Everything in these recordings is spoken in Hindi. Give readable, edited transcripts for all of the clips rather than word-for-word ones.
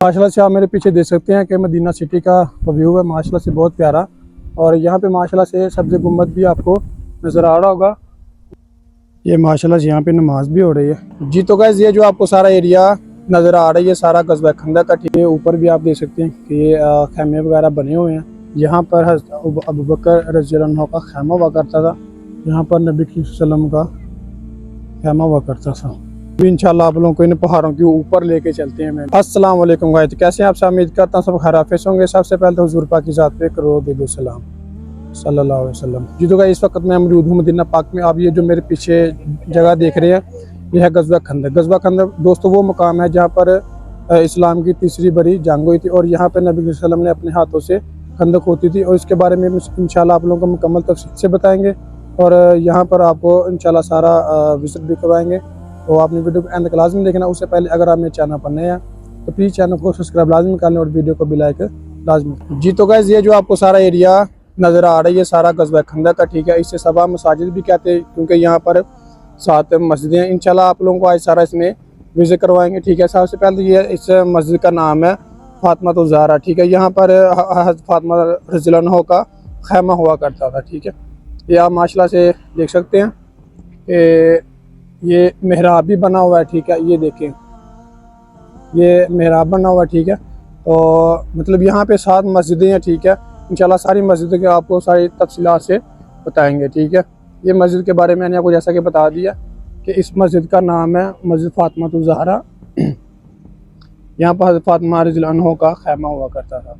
माशाल्लाह से आप मेरे पीछे देख सकते हैं कि मदीना सिटी का व्यू है माशाल्लाह से बहुत प्यारा। और यहाँ पे माशाल्लाह से सब्ज़ गुम्बद भी आपको नज़र आ रहा होगा। ये माशाल्लाह से यहाँ पे नमाज भी हो रही है जी। तो गाइस ये जो आपको सारा एरिया नज़र आ रहा है ये सारा कस्बा खंदक का ठीक है। ऊपर भी आप देख सकते हैं कि ये खैमे वगैरह बने हुए हैं। यहाँ पर अबू बकर रज़ियल्लाहु अन्हु का खैमा हुआ करता था। यहाँ पर नबी सल्लल्लाहु अलैहि वसल्लम का खैमा हुआ करता था। इंशाल्लाह आप लोगों को इन पहाड़ों के ऊपर लेके चलते हैं। मैं अस्सलाम वालेकुम गाइस, कैसे हैं आप सब? उम्मीद करता हूँ सब खैरियत होंगे। सबसे पहले तो हुजूर पाक की ज़ात पे करोड़ों दुरूद सलाम सल्लल्लाहु अलैहि वसल्लम जी। तो गाइस इस वक्त मैं मौजूद हूँ मदीना पाक में। आप ये जो मेरे पीछे जगह देख रहे हैं यह है गज़वा खंदक। गज़वा खंदक दोस्तों वो मुकाम है जहाँ पर इस्लाम की तीसरी बड़ी जंग हुई थी और यहाँ पर नबी सल्लल्लाहु अलैहि वसल्लम ने अपने हाथों से खंदक होती थी। और इसके बारे में इंशाल्लाह आप लोगों को मुकम्मल तफसील से बताएंगे और यहाँ पर आपको इंशाल्लाह सारा विजिट भी करवाएंगे। तो आपने वीडियो को एंड तक लाजमी देखना। उससे पहले अगर आप मेरे चैनल पर नए हैं तो प्लीज़ चैनल को सब्सक्राइब लाजमी कर लें और वीडियो को भी लाइक लाजमी जी। तो गाइस ये जो आपको सारा एरिया नज़र आ रहा है ये सारा गज़वा खंदक का ठीक है। इसे सबा मसाजिद भी कहते हैं क्योंकि यहाँ पर 7 मस्जिदें हैं। इंशाल्लाह आप लोगों को आज सारा इसमें विजिट करवाएंगे ठीक है। सबसे पहले ये इस मस्जिद का नाम है फातिमा तो ज़हरा ठीक है। यहाँ पर हज़रत फातिमा रज़ियल्लाहु अन्हा का खैमा हुआ करता था ठीक है। ये आप माशाल्लाह से देख सकते हैं कि ये मेहराब भी बना हुआ है ठीक है। ये देखें ये मेहराब बना हुआ है ठीक है। तो मतलब यहाँ पे 7 मस्जिदें हैं ठीक है। इंशाल्लाह सारी मस्जिदों के आपको सारी तफसीलात से बताएंगे ठीक है। ये मस्जिद के बारे में मैंने आपको जैसा कि बता दिया कि इस मस्जिद का नाम है मस्जिद फातिमा तो ज़हरा। यहाँ पर हज़रत फातिमा रज़ियल्लाहु अन्हा का खैमा हुआ करता था।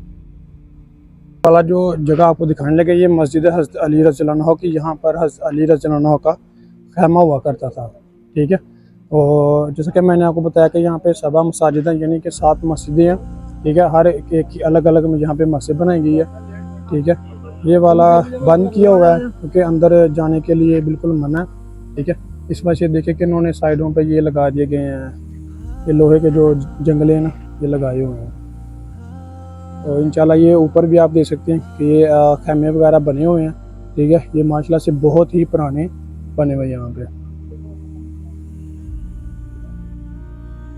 वाला जो जगह आपको दिखाने लगे ये मस्जिद है हज़रत अली रज़ियल्लाहु अन्हु की। यहाँ पर हज़रत अली रज़ियल्लाहु अन्हु का खैमा हुआ करता था ठीक है। और जैसा कि मैंने आपको बताया कि यहाँ पे सबा मसाजिद हैं यानी कि 7 मस्जिदें हैं ठीक है। हर एक की अलग अलग में यहाँ पे मस्जिद बनाई गई है ठीक है। ये वाला बंद किया हुआ है क्योंकि अंदर जाने के लिए बिल्कुल मना है ठीक है। इस वजह से देखे कि इन्होंने साइडों पे ये लगा दिए गए हैं ये लोहे के जो जंगले हैं ना ये लगाए हुए हैं। तो इंशाल्लाह ये ऊपर भी आप देख सकते हैं कि ये खैमे वगैरह बने हुए हैं ठीक है। ये माशाल्लाह से बहुत ही पुराने बने हुए यहाँ पे।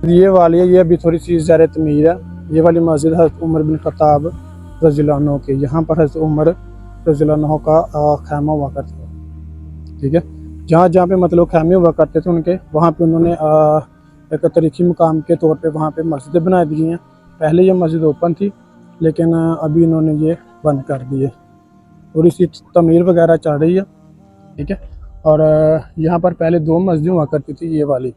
ये वाली है ये अभी थोड़ी सी ज़र तमीर है। ये वाली मस्जिद हज़रत उमर बिन ख़त्ताब रज़ियल्लाहु अन्हु के। यहाँ पर हज़रत उमर रज़ियल्लाहु अन्हु का खैमा हुआ करता था ठीक है। जहाँ जहाँ पे मतलब खैमे हुआ करते थे उनके वहाँ पे उन्होंने एक तारीखी मुकाम के तौर पे वहाँ पे मस्जिदें बना दी हैं। पहले ये मस्जिद ओपन थी लेकिन अभी इन्होंने ये बंद कर दी है और इसी तमीर वगैरह चल रही है ठीक है। और यहाँ पर पहले 2 मस्जिदें हुआ करती थी ये वाली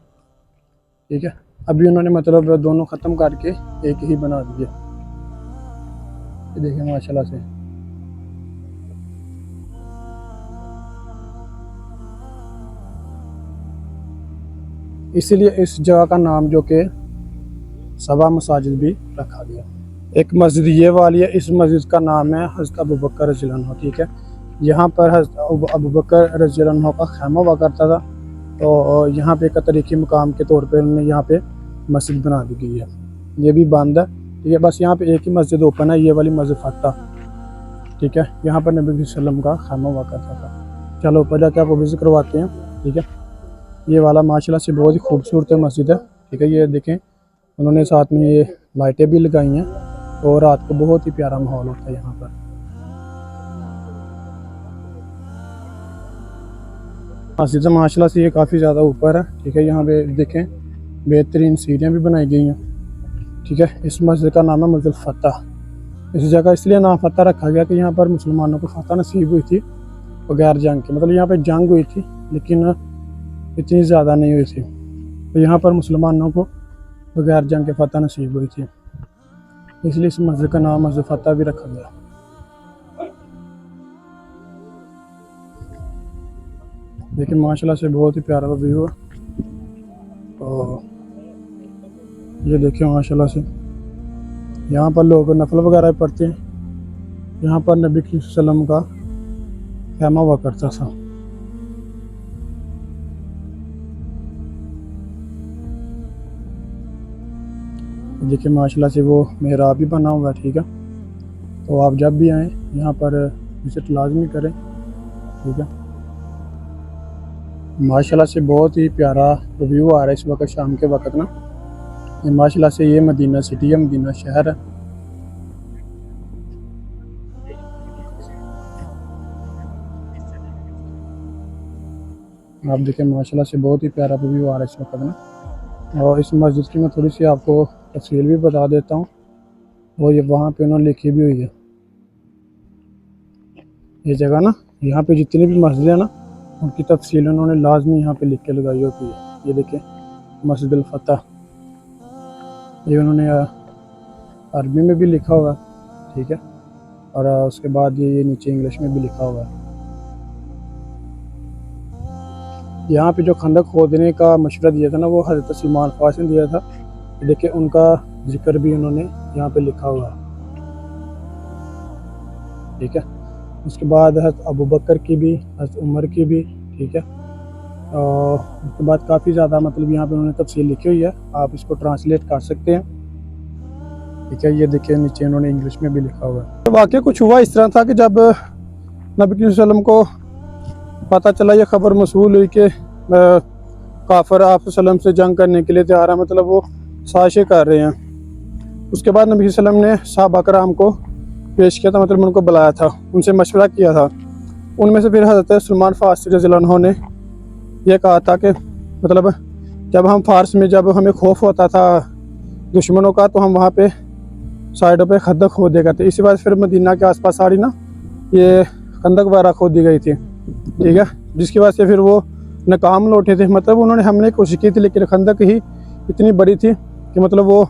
ठीक है। अभी उन्होंने मतलब दोनों ख़त्म करके एक ही बना दिए। ये देखें माशाल्लाह से इसीलिए इस जगह का नाम जो कि सबा मसाजिद भी रखा गया। एक मस्जिद ये वाली है। इस मस्जिद का नाम है हज़रत अबू बकर रज़ियल्लाहु अन्हु ठीक है। यहाँ पर हज़रत अबू बकर रज़ियल्लाहु अन्हु का खैमा हुआ करता था। तो यहाँ पे एक तारीखी मुकाम के तौर पे उन्होंने यहाँ पे मस्जिद बना दी गई है। ये भी बंद है ठीक है। बस यहाँ पे एक ही मस्जिद ओपन है ये वाली मस्जिद फतह ठीक है। यहाँ पर नबी वसल्लम का खैमा हुआ करता था। चलो ऊपर जाके आपको विजिट करवाते हैं ठीक है। ये वाला माशाल्लाह से बहुत ही खूबसूरत मस्जिद है ठीक है। ये देखें उन्होंने साथ में ये लाइटें भी लगाई हैं और रात को बहुत ही प्यारा माहौल होता है यहाँ पर। मस्जिद माशाल्लाह से ये काफ़ी ज़्यादा ऊपर है ठीक है। यहाँ पे देखें बेहतरीन सीढ़ियाँ भी बनाई गई हैं ठीक है। इस मस्जिद का नाम है मस्जिद फतह। इस जगह इसलिए नाम फतह रखा गया कि यहाँ पर मुसलमानों को फतह नसीब हुई थी बगैर जंग के। मतलब यहाँ पर जंग हुई थी लेकिन इतनी ज़्यादा नहीं हुई थी। तो यहाँ पर मुसलमानों को बगैर जंग के फतह नसीब हुई थी इसलिए इस मस्जिद का नाम मस्जिद फतह भी रखा गया। लेकिन माशाल्लाह से बहुत ही प्यारा व्यू है। तो ये देखिए माशाल्लाह से यहाँ पर लोग नफल वगैरह पढ़ते हैं। यहाँ पर नबी सल्लल्लाहु अलैहि वसल्लम का खैमा हुआ करता था। देखिए माशाल्लाह से वो मेहराब भी बना हुआ है ठीक है। तो आप जब भी आएँ यहाँ पर विजिट लाजमी करें ठीक है। माशाल्लाह से बहुत ही प्यारा व्यू आ रहा है इस वक्त शाम के वक्त ना। ये माशाल्लाह से ये मदीना सिटी है, मदीना शहर है। आप देखें माशाल्लाह से बहुत ही प्यारा व्यू आ रहा है इस वक्त ना। और इस मस्जिद की मैं थोड़ी सी आपको तफसील भी बता देता हूँ। वो ये वहाँ पे उन्होंने लिखी भी हुई है ये जगह ना। यहाँ पे जितनी भी मस्जिद है ना उनकी तफसील उन्होंने लाजमी यहाँ पे लिख के लगाई होती है। ये देखें मस्जिद अल फतह, ये उन्होंने अरबी में भी लिखा हुआ है, ठीक है। और उसके बाद ये नीचे इंग्लिश में भी लिखा हुआ है। यहाँ पे जो खंदक खोदने का मशवरा दिया था ना वो हज़रत सलमान फारसी ने दिया था। देखिए उनका जिक्र भी उन्होंने यहाँ पे लिखा हुआ है, ठीक है। उसके बाद हज़रत अबू बकर की भी, हज़रत उमर की भी, ठीक है। और उसके बाद काफ़ी ज़्यादा मतलब यहाँ पे उन्होंने तफसील लिखी हुई है, आप इसको ट्रांसलेट कर सकते हैं, ठीक है। ये देखिए नीचे उन्होंने इंग्लिश में भी लिखा हुआ है। तो वाक़या कुछ हुआ इस तरह था कि जब नबी सल्लल्लाहु अलैहि वसल्लम को पता चला, ये खबर मसूल हुई कि काफिर आप सल्लम से जंग करने के लिए तैयार है, मतलब वो साजिशें कर रहे हैं। उसके बाद नबी सल्लम ने सहाबा कराम को पेश किया था, मतलब उनको बुलाया था, उनसे मशवरा किया था। उनमें से फिर हज़रत सलमान फारसी रज़ियल्लाहु अन्हु ने यह कहा था कि मतलब जब हम फारस में जब हमें खौफ होता था दुश्मनों का तो हम वहाँ पे साइडों पे खंदक खोदे करते। इसी बात फिर मदीना के आसपास सारी ना ये खंदक वगैरह खोदी गई थी, ठीक है, जिसकी वजह से फिर वो नाकाम लौटे थे। मतलब उन्होंने हमले की कोशिश की थी लेकिन खंदक ही इतनी बड़ी थी कि मतलब वो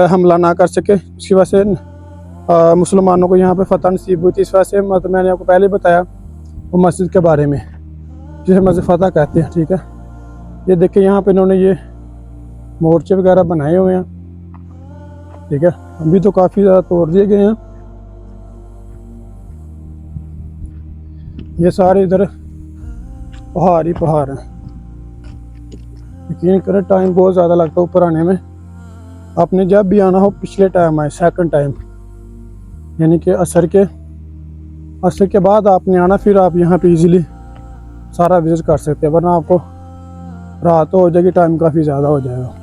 हमला ना कर सके। इसकी वजह से मुसलमानों को यहाँ पे फतह नसीब हुई थी। इस वजह से मतलब मैंने आपको पहले बताया वो मस्जिद के बारे में जिसे मस्जिद फतह कहते हैं, ठीक है। ये देखिए यहाँ पे इन्होंने ये मोर्चे वगैरह बनाए हुए हैं, ठीक है। अभी तो काफ़ी ज़्यादा तोड़ दिए गए हैं। ये सारे इधर पहाड़ ही पहाड़ हैं। यकीन करें टाइम बहुत ज़्यादा लगता है ऊपर आने में। आपने जब भी आना हो पिछले टाइम आए, सेकंड टाइम, यानी कि असर के बाद आपने आना, फिर आप यहाँ पे इजीली सारा विजिट कर सकते हैं, वरना आपको रात हो जाएगी, टाइम काफ़ी ज़्यादा हो जाएगा।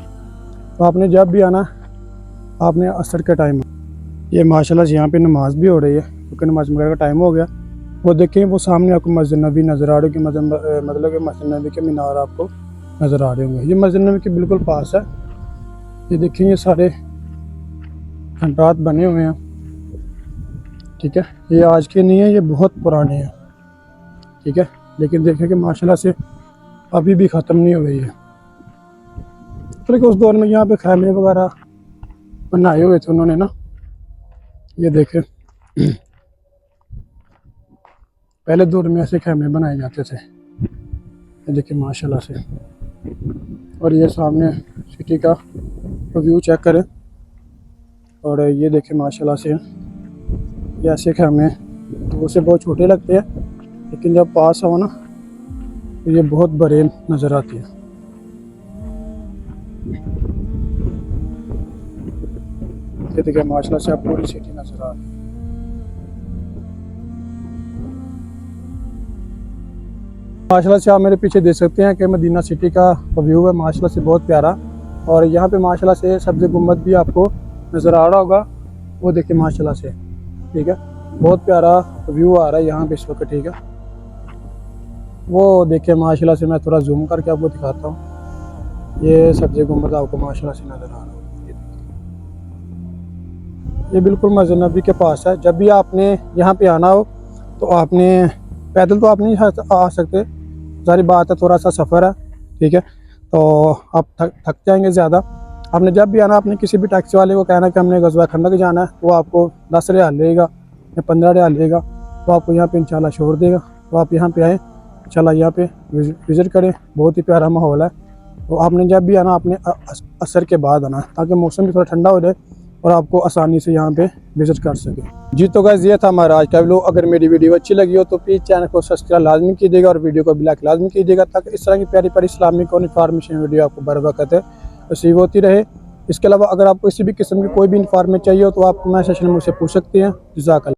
तो आपने जब भी आना आपने असर के टाइम। ये माशाल्लाह यहाँ पे नमाज भी हो रही है क्योंकि नमाज मगरिब का टाइम हो गया। वो देखें वो सामने आपको मस्जिद नबी नज़र आ रही है, मतलब कि मस्जिद नबी के मीनार आपको नज़र आ रहे होंगे। ये मस्जिद नबी के बिल्कुल पास है। ये देखें ये सारे खंडात बने हुए हैं, ठीक है। ये आज के नहीं है, ये बहुत पुराने हैं, ठीक है। लेकिन देखें कि माशाल्लाह से अभी भी ख़त्म नहीं हुई है। लेकिन उस दौर में यहाँ पे खैमे वगैरह बनाए हुए थे उन्होंने ना। ये देखें पहले दौर में ऐसे खैमे बनाए जाते थे। ये देखिए माशाल्लाह से। और ये सामने सिटी का व्यू चेक करें। और ये देखें माशाल्लाह से ये ऐसे खैमे दूर से बहुत छोटे लगते हैं लेकिन जब पास हो ना तो ये बहुत बड़े नज़र आती है। ये देखिए माशाल्लाह से आप पूरी सिटी नज़र आ रही है। माशाल्लाह से आप मेरे पीछे देख सकते हैं कि मदीना सिटी का व्यू है माशाल्लाह से बहुत प्यारा। और यहाँ पे माशाल्लाह से सब्ज़ गुम्बद भी आपको नज़र आ रहा होगा, वो देखिए माशाल्लाह से, ठीक है। बहुत प्यारा व्यू आ रहा है यहाँ पे इस वक्त, ठीक है। वो देखिए माशाल्लाह से मैं थोड़ा जूम करके आपको दिखाता हूँ। ये सब्ज़ गुम्बद आपको माशाल्लाह से नज़र आ रहा है। ये बिल्कुल मस्जिद नबी के पास है। जब भी आपने यहाँ पे आना हो तो आपने पैदल तो आप नहीं आ सकते, सारी बात है, थोड़ा सा सफ़र है, ठीक है। तो आप थक जाएंगे ज़्यादा। आपने जब भी आना अपने किसी भी टैक्सी वाले को कहना कि हमने गज़वा खंदक जाना है, वो आपको 10 रियाल लेगा या 15 रियाल लेगा, तो आपको यहाँ पे इंशाल्लाह छोड़ देगा। तो आप यहाँ पे आएँ, इंशाल्लाह यहाँ पे विज़िट करें, बहुत ही प्यारा माहौल है। तो आपने जब भी आना आपने असर के बाद आना ताकि मौसम भी थोड़ा ठंडा हो जाए और आपको आसानी से यहाँ पे विज़िट कर सके। जी तो गाइस ये था हमारा आज का वीडियो। अगर मेरी वीडियो अच्छी लगी हो तो प्लीज़ चैनल को सब्सक्राइब लाजमी कीजिएगा और वीडियो को भी लाइक लाजमी कीजिएगा ताकि इस तरह की प्यारी प्यारी इस्लामिक और इन्फॉर्मेशन वीडियो आपको बर वक्त रिसीव होती रहे। इसके अलावा अगर आपको किसी भी किस्म की कोई भी इन्फॉर्मेशन चाहिए हो तो आप कमेंट सेक्शन में मुझसे पूछ सकते हैं। जज़ाकल्लाह।